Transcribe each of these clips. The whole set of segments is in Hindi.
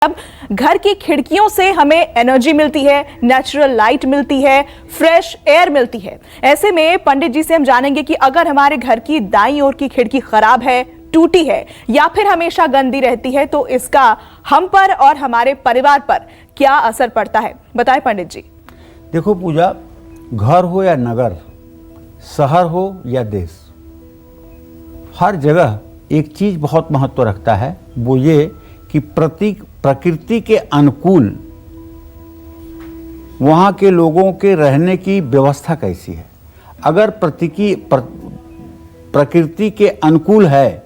अब घर की खिड़कियों से हमें एनर्जी मिलती है, नेचुरल लाइट मिलती है, फ्रेश एयर मिलती है। ऐसे में पंडित जी से हम जानेंगे कि अगर हमारे घर की दाईं ओर की खिड़की खराब है, टूटी है या फिर हमेशा गंदी रहती है तो इसका हम पर और हमारे परिवार पर क्या असर पड़ता है। बताएं पंडित जी। देखो पूजा, घर हो या नगर, शहर हो या देश, हर जगह एक चीज बहुत महत्व रखता है, वो ये कि प्रकृति के अनुकूल वहाँ के लोगों के रहने की व्यवस्था कैसी है। अगर प्रकृति के अनुकूल है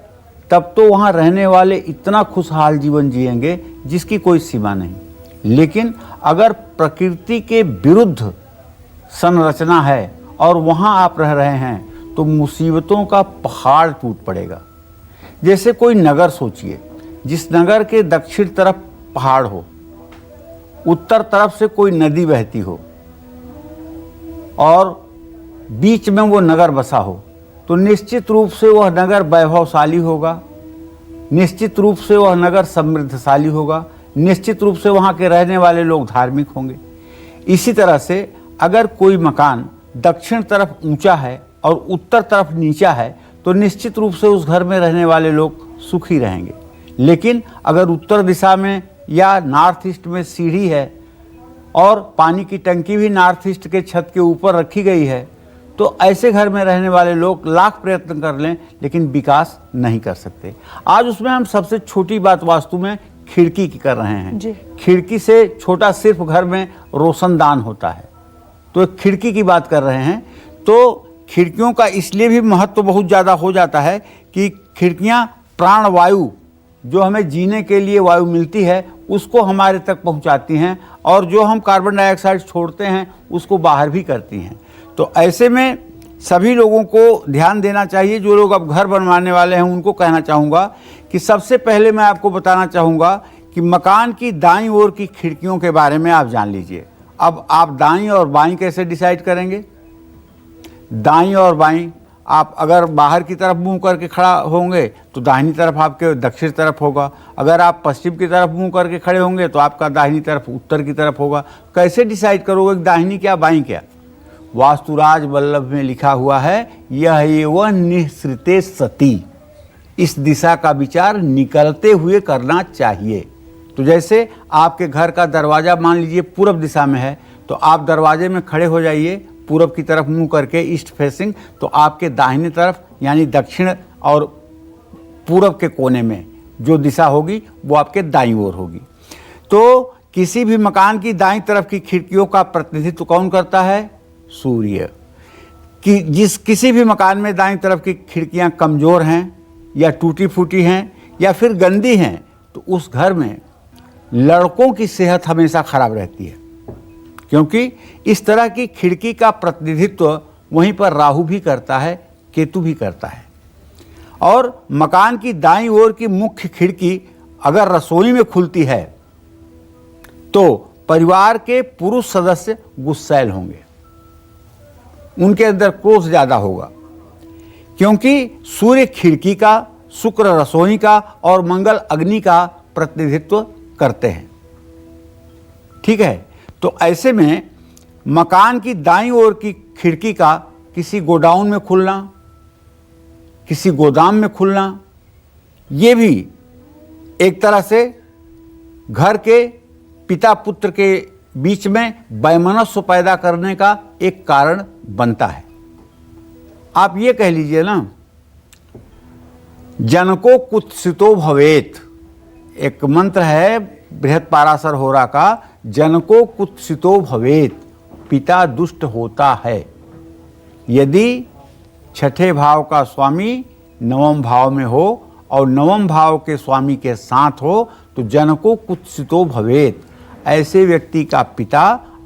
तब तो वहाँ रहने वाले इतना खुशहाल जीवन जिएंगे जिसकी कोई सीमा नहीं। लेकिन अगर प्रकृति के विरुद्ध संरचना है और वहाँ आप रह रहे हैं तो मुसीबतों का पहाड़ टूट पड़ेगा। जैसे कोई नगर सोचिए, जिस नगर के दक्षिण तरफ पहाड़ हो, उत्तर तरफ से कोई नदी बहती हो और बीच में वो नगर बसा हो, तो निश्चित रूप से वह नगर वैभवशाली होगा, निश्चित रूप से वह नगर समृद्धशाली होगा, निश्चित रूप से वहाँ के रहने वाले लोग धार्मिक होंगे। इसी तरह से अगर कोई मकान दक्षिण तरफ ऊंचा है और उत्तर तरफ नीचा है तो निश्चित रूप से उस घर में रहने वाले लोग सुखी रहेंगे। लेकिन अगर उत्तर दिशा में या नॉर्थ ईस्ट में सीढ़ी है और पानी की टंकी भी नॉर्थ ईस्ट के छत के ऊपर रखी गई है तो ऐसे घर में रहने वाले लोग लाख प्रयत्न कर लें लेकिन विकास नहीं कर सकते। आज उसमें हम सबसे छोटी बात वास्तु में खिड़की की कर रहे हैं। खिड़की से छोटा सिर्फ घर में रोशनदान होता है, तो खिड़की की बात कर रहे हैं। तो खिड़कियों का इसलिए भी महत्व बहुत ज़्यादा हो जाता है कि खिड़कियाँ प्राण वायु, जो हमें जीने के लिए वायु मिलती है, उसको हमारे तक पहुंचाती हैं और जो हम कार्बन डाइऑक्साइड छोड़ते हैं उसको बाहर भी करती हैं। तो ऐसे में सभी लोगों को ध्यान देना चाहिए। जो लोग अब घर बनवाने वाले हैं उनको कहना चाहूँगा कि सबसे पहले मैं आपको बताना चाहूँगा कि मकान की दाईं ओर की खिड़कियों के बारे में आप जान लीजिए। अब आप दाईं और बाईं कैसे डिसाइड करेंगे? दाईं और बाईं, आप अगर बाहर की तरफ मुंह करके खड़ा होंगे तो दाहिनी तरफ आपके दक्षिण तरफ होगा। अगर आप पश्चिम की तरफ मुंह करके खड़े होंगे तो आपका दाहिनी तरफ उत्तर की तरफ होगा। कैसे डिसाइड करोगे दाहिनी क्या बाईं क्या? वास्तुराज वल्लभ में लिखा हुआ है, यह एवं निःसृते सती, इस दिशा का विचार निकलते हुए करना चाहिए। तो जैसे आपके घर का दरवाजा मान लीजिए पूर्व दिशा में है तो आप दरवाजे में खड़े हो जाइए पूर्व की तरफ मुंह करके, ईस्ट फेसिंग, तो आपके दाहिने तरफ यानी दक्षिण और पूर्व के कोने में जो दिशा होगी वो आपके दाईं ओर होगी। तो किसी भी मकान की दाईं तरफ की खिड़कियों का प्रतिनिधित्व कौन करता है? सूर्य। कि किसी भी मकान में दाईं तरफ की खिड़कियां कमज़ोर हैं या टूटी फूटी हैं या फिर गंदी हैं तो उस घर में लड़कों की सेहत हमेशा खराब रहती है, क्योंकि इस तरह की खिड़की का प्रतिनिधित्व वहीं पर राहु भी करता है, केतु भी करता है। और मकान की दाईं ओर की मुख्य खिड़की अगर रसोई में खुलती है तो परिवार के पुरुष सदस्य गुस्सैल होंगे, उनके अंदर क्रोध ज़्यादा होगा, क्योंकि सूर्य खिड़की का, शुक्र रसोई का और मंगल अग्नि का प्रतिनिधित्व करते हैं। ठीक है, तो ऐसे में मकान की दाईं ओर की खिड़की का किसी गोडाउन में खुलना, किसी गोदाम में खुलना, ये भी एक तरह से घर के पिता पुत्र के बीच में वैमनस्य पैदा करने का एक कारण बनता है। आप ये कह लीजिए ना, जनको कुत्सितो भवेत, एक मंत्र है बृहत्पाराशर होरा का, जनको कुत्सितो भवेत, पिता दुष्ट होता है। यदि छठे भाव का स्वामी नवम भाव में हो और नवम भाव के स्वामी के साथ हो तो जनको कुत्सितो भवेत, ऐसे व्यक्ति का पिता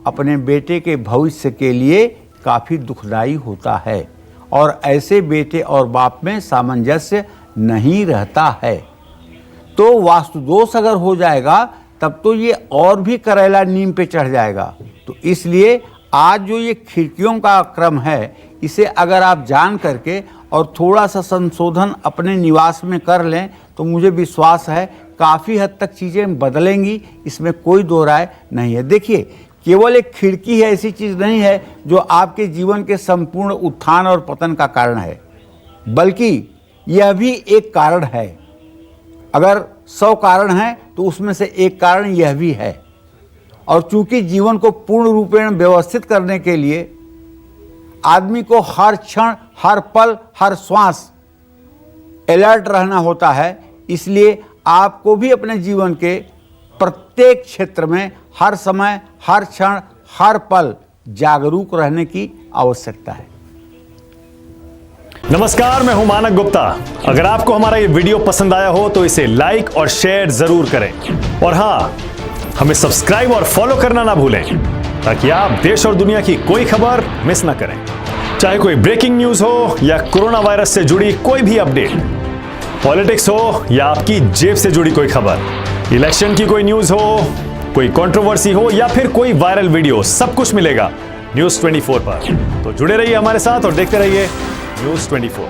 अपने बेटे के भविष्य के लिए काफ़ी दुखदायी होता है और ऐसे बेटे और बाप में सामंजस्य नहीं रहता है। तो वास्तु दोष अगर हो जाएगा तब तो ये और भी करेला नीम पे चढ़ जाएगा। तो इसलिए आज जो ये खिड़कियों का क्रम है, इसे अगर आप जान करके और थोड़ा सा संशोधन अपने निवास में कर लें तो मुझे विश्वास है काफ़ी हद तक चीज़ें बदलेंगी, इसमें कोई दो राय नहीं है। देखिए, केवल एक खिड़की है ऐसी चीज़ नहीं है जो आपके जीवन के संपूर्ण उत्थान और पतन का कारण है, बल्कि यह भी एक कारण है। अगर 100 कारण हैं तो उसमें से एक कारण यह भी है। और चूंकि जीवन को पूर्ण रूपेण व्यवस्थित करने के लिए आदमी को हर क्षण, हर पल, हर श्वास अलर्ट रहना होता है, इसलिए आपको भी अपने जीवन के प्रत्येक क्षेत्र में हर समय, हर क्षण, हर पल जागरूक रहने की आवश्यकता है। नमस्कार, मैं हूं मानक गुप्ता। अगर आपको हमारा ये वीडियो पसंद आया हो तो इसे लाइक और शेयर जरूर करें, और हां, हमें सब्सक्राइब और फॉलो करना ना भूलें ताकि आप देश और दुनिया की कोई खबर मिस ना करें। चाहे कोई ब्रेकिंग न्यूज हो या कोरोना वायरस से जुड़ी कोई भी अपडेट, पॉलिटिक्स हो या आपकी जेब से जुड़ी कोई खबर, इलेक्शन की कोई न्यूज हो, कोई कंट्रोवर्सी हो या फिर कोई वायरल वीडियो, सब कुछ मिलेगा न्यूज़ 24 पर। तो जुड़े रहिए हमारे साथ और देखते रहिए न्यूज़ 24।